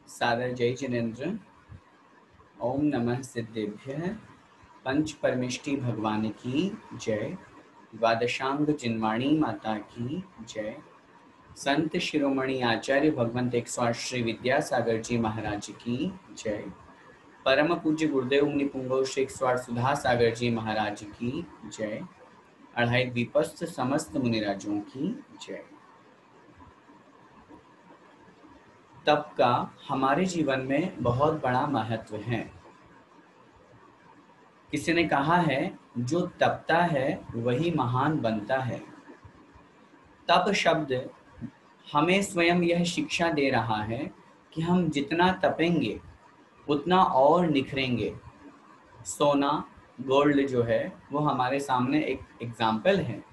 सादर जय जिनेन्द्र। ओम नमः सिद्धेभ्यः। पंच परमेष्टि भगवान की जय। द्वादशांग जिनवाणी माता की जय। संत शिरोमणि आचार्य भगवंत 108 श्री विद्यासागर जी महाराज की जय। परम पूज्य गुरुदेव मुनि पुंगव श्री 108 सुधा सागर जी महाराज की जय। अढ़ाई द्वीपस्थ समस्त मुनिराजों की जय। तप का हमारे जीवन में बहुत बड़ा महत्व है। किसी ने कहा है, जो तपता है वही महान बनता है। तप शब्द हमें स्वयं यह शिक्षा दे रहा है कि हम जितना तपेंगे उतना और निखरेंगे। सोना, गोल्ड जो है वो हमारे सामने एक एग्जाम्पल है।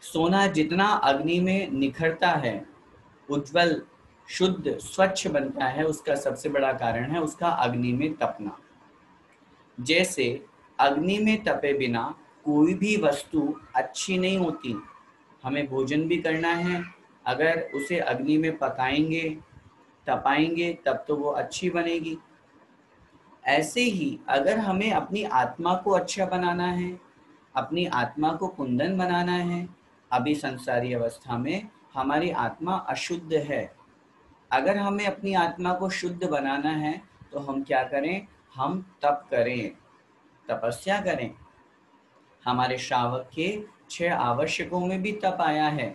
सोना जितना अग्नि में निखरता है, उज्जवल, शुद्ध, स्वच्छ बनता है, उसका सबसे बड़ा कारण है उसका अग्नि में तपना। जैसे अग्नि में तपे बिना कोई भी वस्तु अच्छी नहीं होती। हमें भोजन भी करना है, अगर उसे अग्नि में पकाएंगे, तपाएंगे, तब तो वो अच्छी बनेगी। ऐसे ही अगर हमें अपनी आत्मा को अच्छा बनाना है, अपनी आत्मा को कुंदन बनाना है, अभी संसारी अवस्था में हमारी आत्मा अशुद्ध है। अगर हमें अपनी आत्मा को शुद्ध बनाना है तो हम क्या करें? हम तप करें, तपस्या करें। हमारे श्रावक के 6 आवश्यकों में भी तप आया है।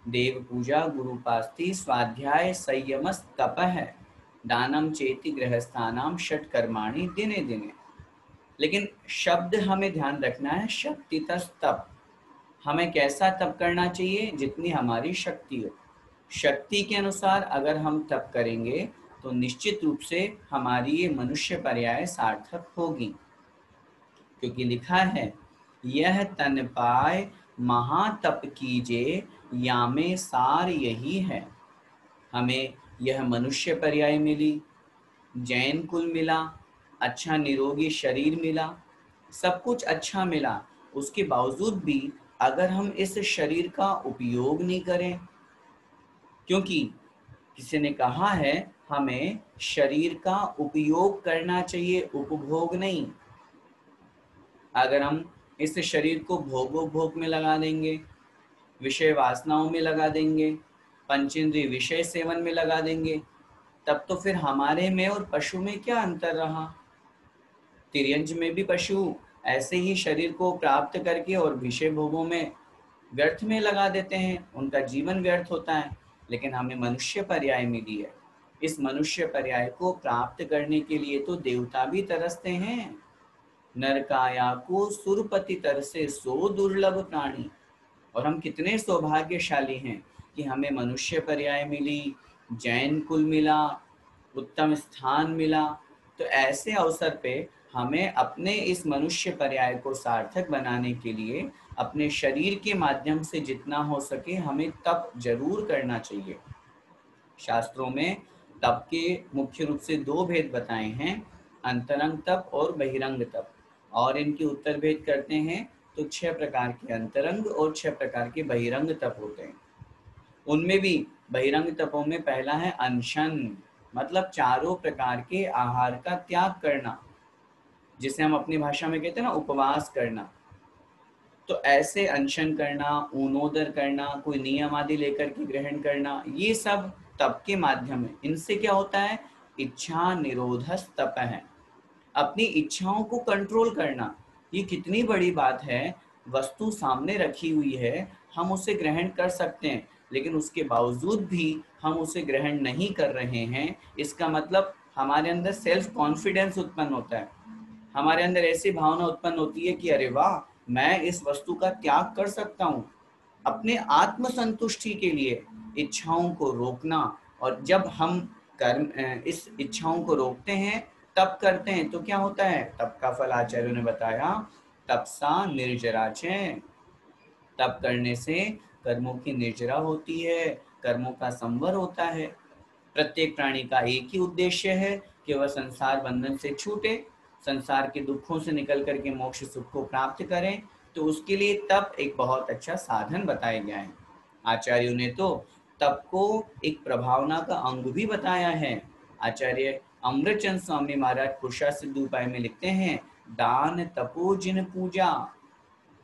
देव पूजा, गुरुपास्ति, स्वाध्याय, संयमस तपः, दानम चेति गृहस्थानाम षट कर्माणि दिने दिने। लेकिन शब्द हमें ध्यान रखना है, शक्तितस तप। हमें कैसा तप करना चाहिए? जितनी हमारी शक्ति हो। शक्ति के अनुसार अगर हम तप करेंगे तो निश्चित रूप से हमारी ये मनुष्य पर्याय सार्थक होगी। क्योंकि लिखा है, यह तन पाए महातप कीजे, यामे सार यही है। हमें यह मनुष्य पर्याय मिली, जैन कुल मिला, अच्छा निरोगी शरीर मिला, सब कुछ अच्छा मिला। उसके बावजूद भी अगर हम इस शरीर का उपयोग नहीं करें, क्योंकि किसी ने कहा है हमें शरीर का उपयोग करना चाहिए, उपभोग नहीं। अगर हम इस शरीर को भोगोपभोग में लगा देंगे, विषय वासनाओं में लगा देंगे, पंचेंद्रिय विषय सेवन में लगा देंगे, तब तो फिर हमारे में और पशु में क्या अंतर रहा? तिर्यंज में भी पशु ऐसे ही शरीर को प्राप्त करके और विषय भोगों में व्यर्थ में लगा देते हैं, उनका जीवन व्यर्थ होता है। लेकिन हमें मनुष्य पर्याय मिली है। इस मनुष्य पर्याय को प्राप्त करने के लिए तो देवता भी तरसते हैं। नरकाया को सुरपति तरसे सो दुर्लभ प्राणी। और हम कितने सौभाग्यशाली हैं कि हमें मनुष्य पर्याय मिली, जैन कुल मिला, उत्तम स्थान मिला। तो ऐसे अवसर पे हमें अपने इस मनुष्य पर्याय को सार्थक बनाने के लिए अपने शरीर के माध्यम से जितना हो सके हमें तप जरूर करना चाहिए। शास्त्रों में तप के मुख्य रूप से 2 भेद बताए हैं, अंतरंग तप और बहिरंग तप। और इनके उत्तर भेद करते हैं तो 6 प्रकार के अंतरंग और 6 प्रकार के बहिरंग तप होते हैं। उनमें भी बहिरंग तपों में पहला है अनशन, मतलब चारों प्रकार के आहार का त्याग करना, जिसे हम अपनी भाषा में कहते हैं ना, उपवास करना। तो ऐसे अनशन करना, ऊनोदर करना, कोई नियम आदि लेकर के ग्रहण करना, ये सब तप के माध्यम है। इनसे क्या होता है? इच्छा निरोधस तप है, अपनी इच्छाओं को कंट्रोल करना। ये कितनी बड़ी बात है। वस्तु सामने रखी हुई है, हम उसे ग्रहण कर सकते हैं, लेकिन उसके बावजूद भी हम उसे ग्रहण नहीं कर रहे हैं। इसका मतलब हमारे अंदर सेल्फ कॉन्फिडेंस उत्पन्न होता है, हमारे अंदर ऐसी भावना उत्पन्न होती है कि अरे वाह, मैं इस वस्तु का त्याग कर सकता हूँ। अपने आत्म संतुष्टि के लिए इच्छाओं को रोकना। और जब हम कर्म इस इच्छाओं को रोकते हैं, तप करते हैं, तो क्या होता है? तप का फल आचार्यों ने बताया, तपसा निर्जराचय। तप करने से कर्मों की निर्जरा होती है, कर्मों का संवर होता है। प्रत्येक प्राणी का एक ही उद्देश्य है कि वह संसार बंधन से छूटे, संसार के दुखों से निकल करके मोक्ष सुख को प्राप्त करें। तो उसके लिए तप एक बहुत अच्छा साधन बताया गया है। आचार्यों ने तो तप को एक प्रभावना का अंग भी बताया है। आचार्य अमृतचंद स्वामी महाराज पुरुषा सिद्ध उपाय में लिखते हैं, दान तपो जिन पूजा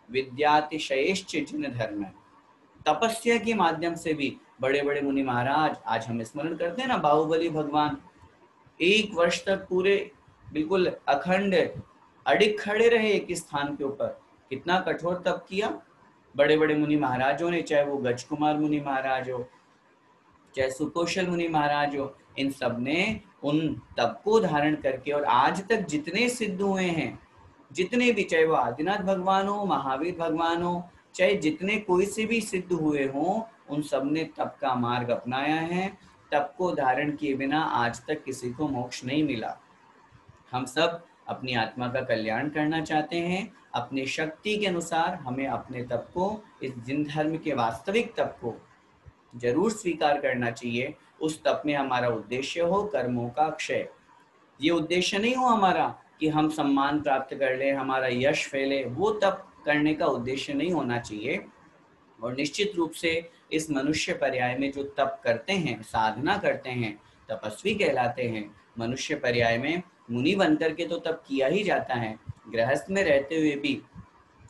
विद्यातिशयश्च जिन धर्म। तपस्या के माध्यम से भी बड़े बड़े मुनि महाराज, आज हम स्मरण करते हैं ना, बाहुबली भगवान 1 वर्ष तक पूरे बिल्कुल अखंड अडिग खड़े रहे एक स्थान के ऊपर। कितना कठोर तप किया बड़े बड़े मुनि महाराजों ने, चाहे वो गज कुमार मुनि महाराज हो, चाहे सुकौशल मुनि महाराज हो, इन सब ने उन तप को धारण करके, और आज तक जितने सिद्ध हुए हैं, जितने भी, चाहे वो आदिनाथ भगवान हो, महावीर भगवान हो, चाहे जितने कोई से भी सिद्ध हुए हों, उन सब ने तप का मार्ग अपनाया है। तप को धारण किए बिना आज तक किसी को मोक्ष नहीं मिला। हम सब अपनी आत्मा का कल्याण करना चाहते हैं, अपनी शक्ति के अनुसार हमें अपने तप को, इस जिन धर्म के वास्तविक तप को जरूर स्वीकार करना चाहिए। उस तप में हमारा उद्देश्य हो कर्मों का क्षय। ये उद्देश्य नहीं हो हमारा कि हम सम्मान प्राप्त कर लें, हमारा यश फैले, वो तप करने का उद्देश्य नहीं होना चाहिए। और निश्चित रूप से इस मनुष्य पर्याय में जो तप करते हैं, साधना करते हैं, तपस्वी कहलाते हैं। मनुष्य पर्याय में मुनि बनकर के तो तप किया ही जाता है, गृहस्थ में रहते हुए भी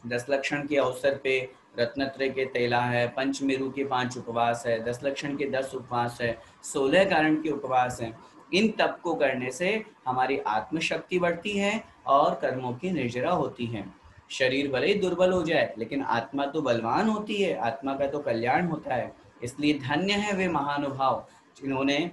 10 लक्षण के अवसर पे रत्नत्रय के तेला है, पंचमेरु के 5 उपवास है, 10 लक्षण के 10 उपवास है, 16 कारण के उपवास है। इन तप को करने से हमारी आत्मशक्ति बढ़ती है और कर्मों की निर्जरा होती है। शरीर भले ही दुर्बल हो जाए, लेकिन आत्मा तो बलवान होती है, आत्मा का तो कल्याण होता है। इसलिए धन्य है वे महानुभाव जिन्होंने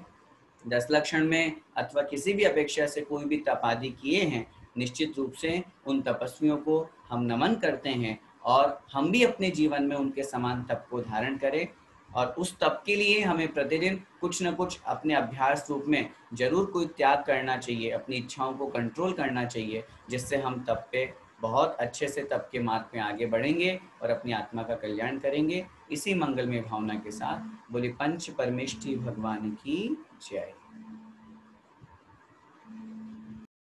10 लक्षण में अथवा किसी भी अपेक्षा से कोई भी तप आदि किए हैं। निश्चित रूप से उन तपस्वियों को हम नमन करते हैं, और हम भी अपने जीवन में उनके समान तप को धारण करें। और उस तप के लिए हमें प्रतिदिन कुछ न कुछ अपने अभ्यास रूप में जरूर कोई त्याग करना चाहिए, अपनी इच्छाओं को कंट्रोल करना चाहिए, जिससे हम तप पे बहुत अच्छे से तप के मार्ग में आगे बढ़ेंगे और अपनी आत्मा का कल्याण करेंगे। इसी मंगलमय भावना के साथ बोले पंच परमेष्ठी भगवान की जय।